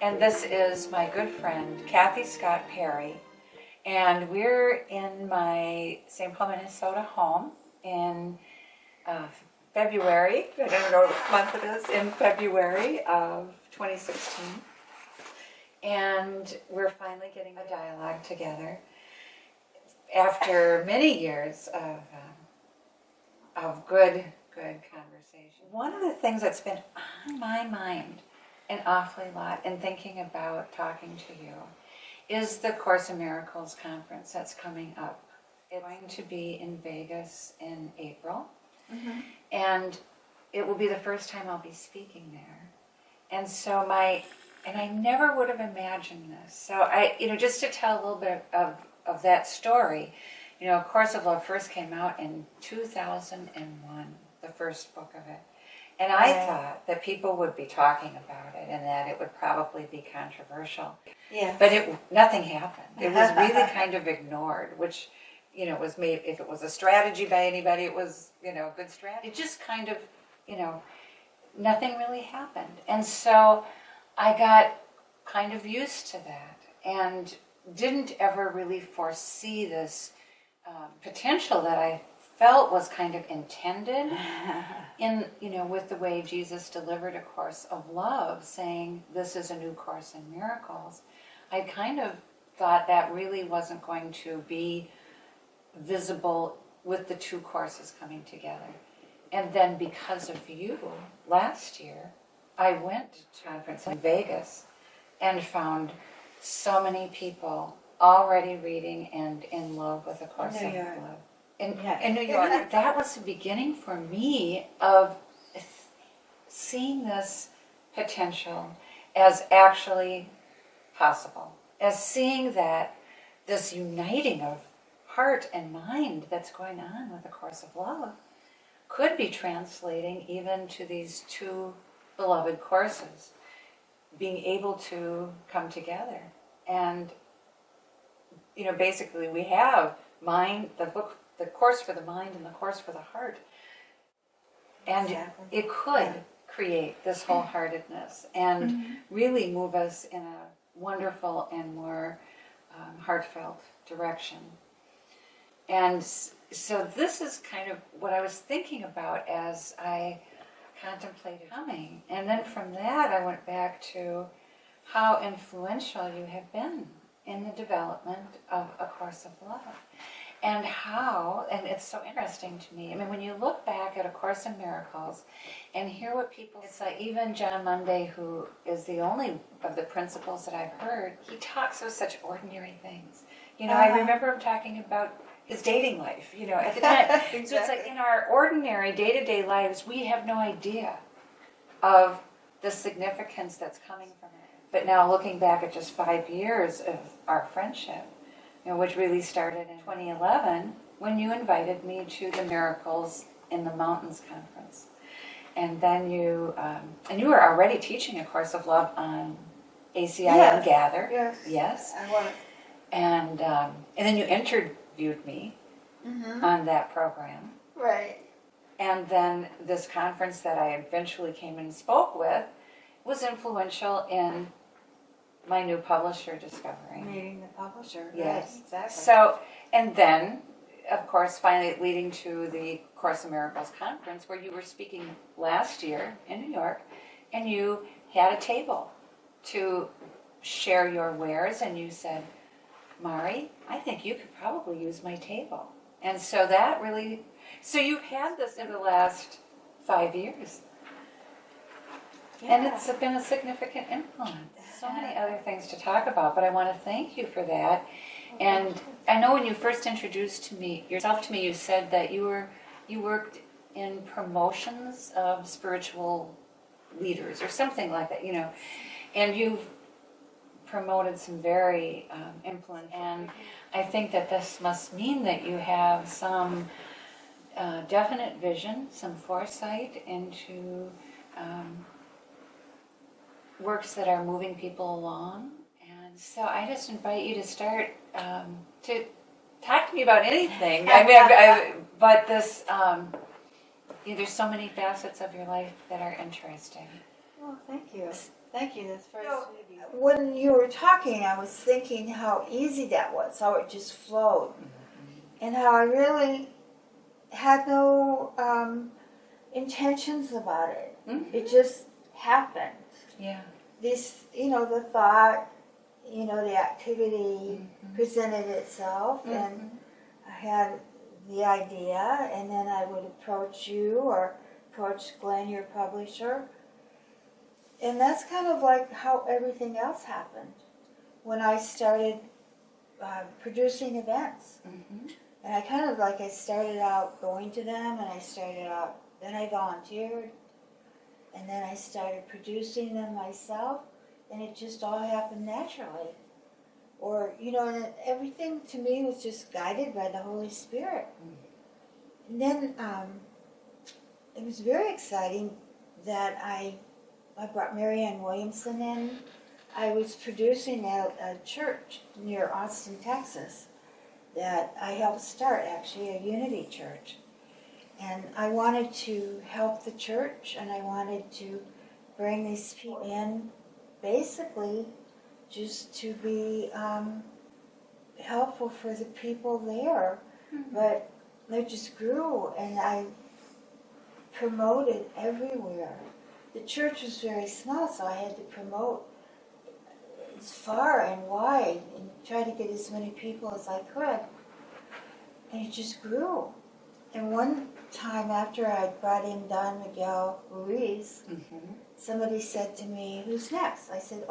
And this is my good friend, Kathy Scott Perry. And we're in my St. Paul, Minnesota home in February. I don't know what month it is, in February of 2016. And we're finally getting a dialogue together after many years of good conversation. One of the things that's been on my mind an awfully lot in thinking about talking to you is the Course in Miracles conference that's coming up. It's going to be in Vegas in April, and it will be the first time I'll be speaking there. And so I never would have imagined this. So just to tell a little bit of that story, Course of Love first came out in 2001, the first book of it. And I thought that people would be talking about it and that it would probably be controversial. Yeah. But nothing happened. It was really kind of ignored, which, was maybe, if it was a strategy by anybody, it was, a good strategy. It just kind of, nothing really happened. And so I got kind of used to that and didn't ever really foresee this potential that I felt was kind of intended in, with the way Jesus delivered a Course of Love, saying this is a new Course in Miracles. I kind of thought that really wasn't going to be visible with the two courses coming together. And then because of you, last year, I went to a conference in Vegas and found so many people already reading and in love with A Course of Love. In New York. That was the beginning for me of seeing this potential as actually possible, as seeing that this uniting of heart and mind that's going on with A Course of Love could be translating even to these two beloved courses, being able to come together. And, basically we have the Course for the Mind and the Course for the Heart. And it could create this wholeheartedness and really move us in a wonderful and more heartfelt direction. And so this is kind of what I was thinking about as I contemplated coming. And then from that I went back to how influential you have been in the development of A Course of Love. And and it's so interesting to me, when you look back at A Course in Miracles and hear what people say, even John Monday, who is the only of the principles that I've heard, he talks of such ordinary things. I remember him talking about his dating life, at the time. Exactly. So it's like in our ordinary day-to-day lives, we have no idea of the significance that's coming from it. But now looking back at just 5 years of our friendship, which really started in 2011 when you invited me to the Miracles in the Mountains conference. And then you were already teaching A Course of Love on ACIM Gather. Yes. I was. And then you interviewed me on that program. Right. And then this conference that I eventually came and spoke with was influential in my new publisher discovering. Meeting the publisher. Yes. Right, exactly. So, and then, of course, finally leading to the Course in Miracles conference where you were speaking last year in New York, and you had a table to share your wares, and you said, Mari, I think you could probably use my table. And so so you've had this in the last 5 years. And it's been a significant influence. So many other things to talk about, but I want to thank you for that. And I know when you first introduced yourself to me, you said that you worked in promotions of spiritual leaders or something like that, and you've promoted some very influential. And I think that this must mean that you have some definite vision, some foresight into works that are moving people along. And so I just invite you to start to talk to me about anything. But this, there's so many facets of your life that are interesting. Well, thank you. Thank you. That's very sweet of you. when you were talking, I was thinking how easy that was, how it just flowed, and how I really had no intentions about it. It just happened. Yeah. This, the thought, the activity presented itself, and I had the idea, and then I would approach you or approach Glenn, your publisher. And that's kind of like how everything else happened when I started producing events. And I started out going to them, and then I volunteered, and then I started producing them myself, and it just all happened naturally. Or, and everything to me was just guided by the Holy Spirit. And then it was very exciting that I brought Mary Ann Williamson in. I was producing a church near Austin, Texas, that I helped start, actually, a Unity church. And I wanted to help the church, and I wanted to bring these people in, basically, just to be helpful for the people there. But they just grew, and I promoted everywhere. The church was very small, so I had to promote as far and wide and try to get as many people as I could. And it just grew. And one time after I brought in Don Miguel Ruiz, somebody said to me, "Who's next?" I said,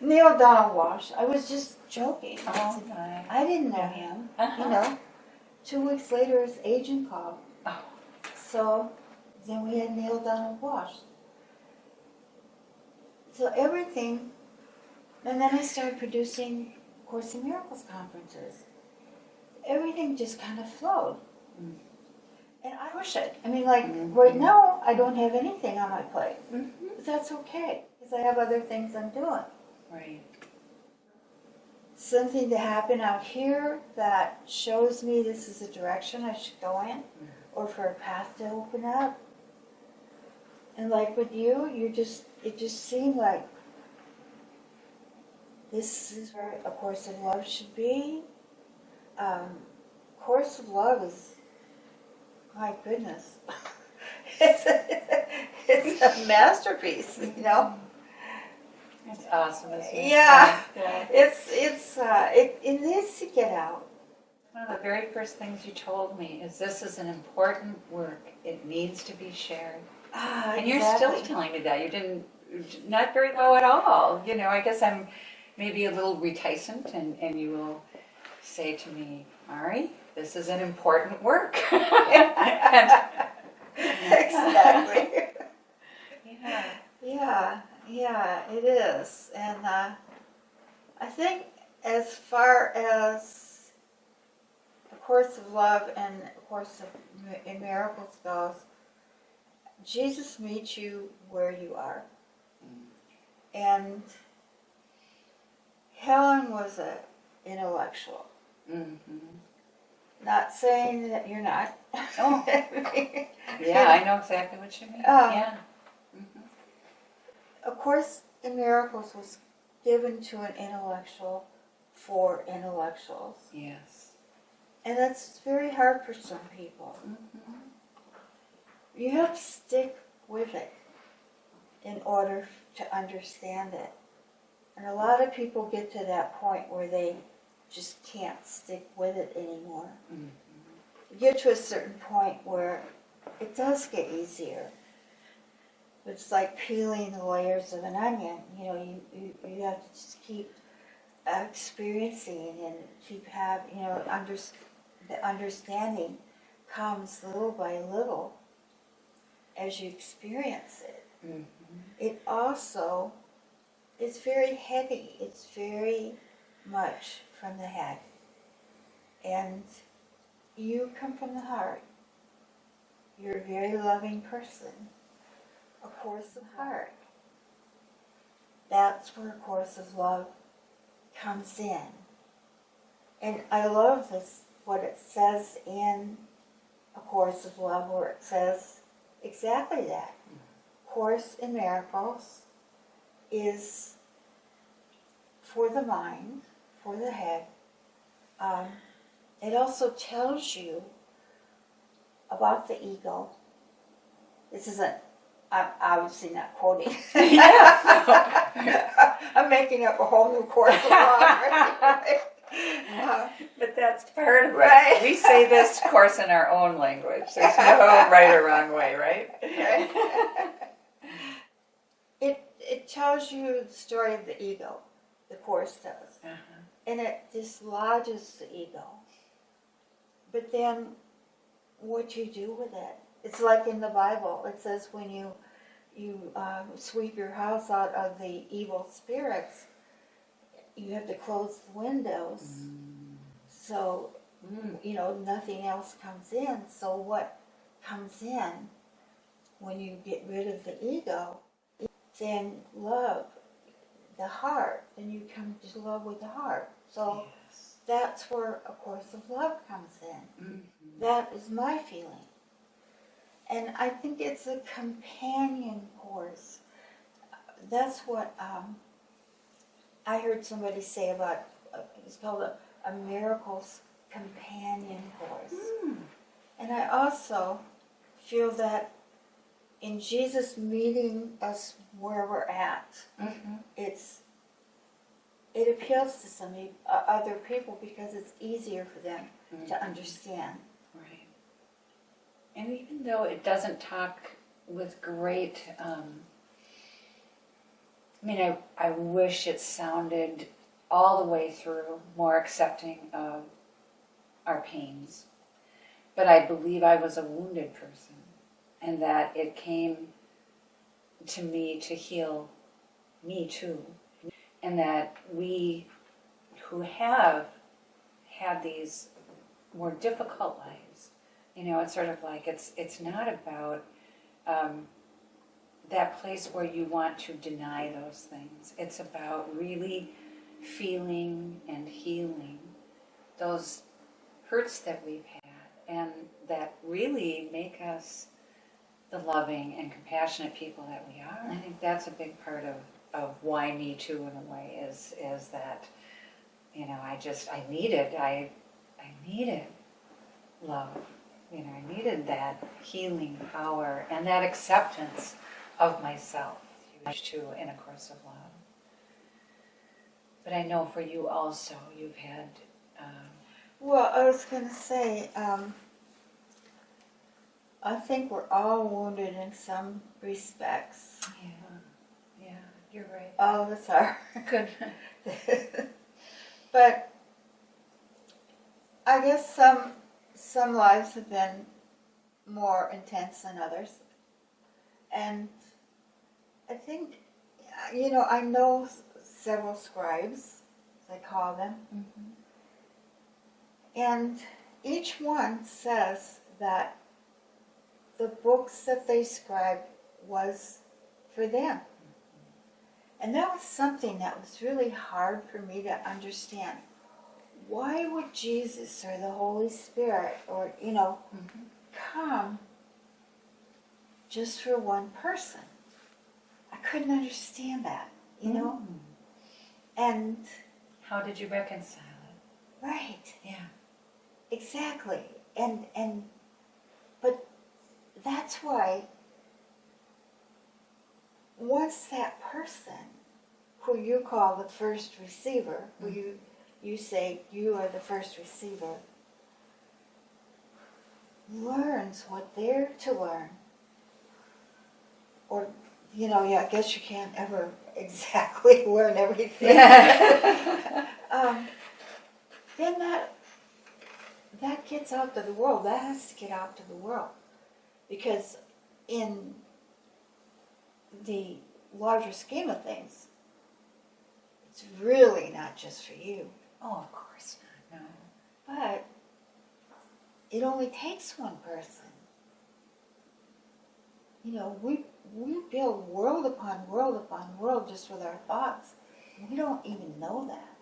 Neil Donald Walsh. I was just joking. I didn't know him. 2 weeks later, his agent called. So then we had Neil Donald Walsh. So everything, and then I started producing Course in Miracles conferences. Everything just kind of flowed. And I push it. I mean, right now, I don't have anything on my plate. But that's okay, because I have other things I'm doing. Right. Something to happen out here that shows me this is the direction I should go in, or for a path to open up. And like with you, it just seemed like this is where A Course of Love should be. Course of Love is, my goodness, it's a masterpiece, It's awesome, isn't it? Yeah. Yeah. It needs to get out. One of the very first things you told me is this is an important work. It needs to be shared. And you're still telling me that. You didn't, not very low at all. I guess I'm maybe a little reticent, and you will say to me, "Mari, this is an important work." Exactly. Yeah. Yeah, it is. And I think as far as A Course of Love and A Course in Miracles goes, Jesus meets you where you are. And Helen was an intellectual. Not saying that you're not. Oh. Yeah, I know exactly what you mean. Yeah. A Course in Miracles was given to an intellectual for intellectuals. Yes. And that's very hard for some people. You have to stick with it in order to understand it. And a lot of people get to that point where they just can't stick with it anymore. You get to a certain point where it does get easier. It's like peeling the layers of an onion. You have to just keep experiencing and keep the understanding comes little by little as you experience it. It also is very heavy. It's very much from the head. And you come from the heart. You're a very loving person. A Course of Heart. That's where A Course of Love comes in. And I love this, what it says in A Course of Love, where it says exactly that. Course in Miracles is for the mind, for the head. It also tells you about the ego. This isn't, I'm obviously not quoting. I'm making up a whole new course of law. But that's part of it. Right. We say this course in our own language. There's no right or wrong way, right? It tells you the story of the ego, the Course does. And it dislodges the ego. But then what you do with it, it's like in the Bible. It says when you sweep your house out of the evil spirits, you have to close the windows. So, nothing else comes in. So what comes in when you get rid of the ego, then love, the heart, then you come to love with the heart. So that's where A Course of Love comes in. That is my feeling. And I think it's a companion course. That's what I heard somebody say about, it's called a Miracles Companion Course. And I also feel that in Jesus meeting us where we're at, it appeals to some other people because it's easier for them to understand. Right. And even though it doesn't talk with great, I wish it sounded all the way through more accepting of our pains. But I believe I was a wounded person, and that it came to me to heal me too. And that we who have had these more difficult lives, it's sort of like it's not about that place where you want to deny those things. It's about really feeling and healing those hurts that we've had, and that really make us the loving and compassionate people that we are. I think that's a big part of why Me Too in a way is that, I needed love. I needed that healing power and that acceptance of myself too in A Course of Love. But I know for you also, you've had... Well, I was going to say, I think we're all wounded in some respects. Yeah, you're right. All of us are. Good. But I guess some lives have been more intense than others. And I think, I know several scribes, as I call them. And each one says that the books that they scribed was for them. And that was something that was really hard for me to understand. Why would Jesus or the Holy Spirit or, come just for one person? I couldn't understand that, And... How did you reconcile it? Right. Yeah. Exactly. But that's why once that person who you call the first receiver, who you say you are the first receiver, learns what they're to learn, or, I guess you can't ever exactly learn everything. Then that gets out to the world. That has to get out to the world. Because in the larger scheme of things, it's really not just for you. Oh, of course not, no. But it only takes one person. We build world upon world upon world just with our thoughts. We don't even know that.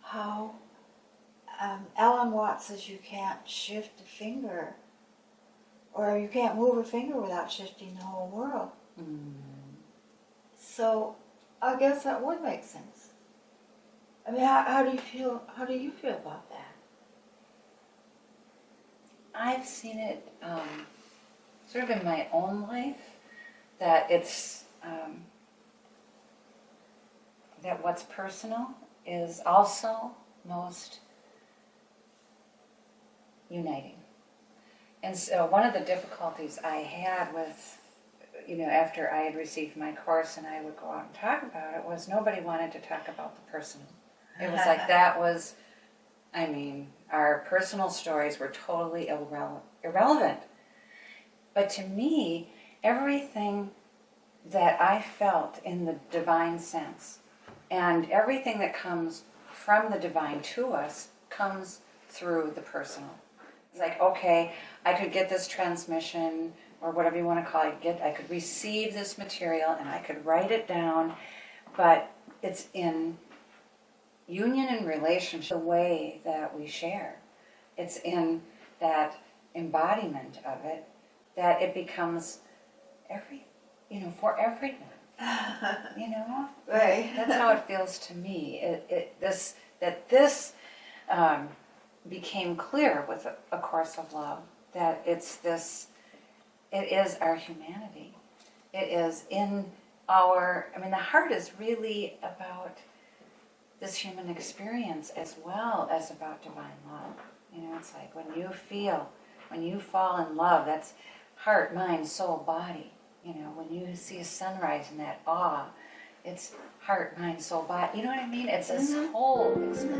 How Alan Watts says you can't shift a finger or you can't move a finger without shifting the whole world. So I guess that would make sense. I mean, how do you feel? How do you feel about that? I've seen it sort of in my own life, that it's that what's personal is also most uniting. And so one of the difficulties I had with, after I had received my course and I would go out and talk about it, was nobody wanted to talk about the personal. It was like that was, our personal stories were totally irrelevant. But to me, everything that I felt in the divine sense, and everything that comes from the divine to us, comes through the personal. It's like, okay, I could get this transmission, or whatever you want to call it, I could receive this material and I could write it down, but it's in union and relationship, the way that we share. It's in that embodiment of it that it becomes for everyone. Right. That's how it feels to me. This became clear with A Course of Love, that it is our humanity. It is in the heart is really about this human experience as well as about divine love. It's like when you fall in love, that's heart, mind, soul, body. When you see a sunrise and that awe, it's heart, mind, soul, body. You know what I mean? It's this whole experience.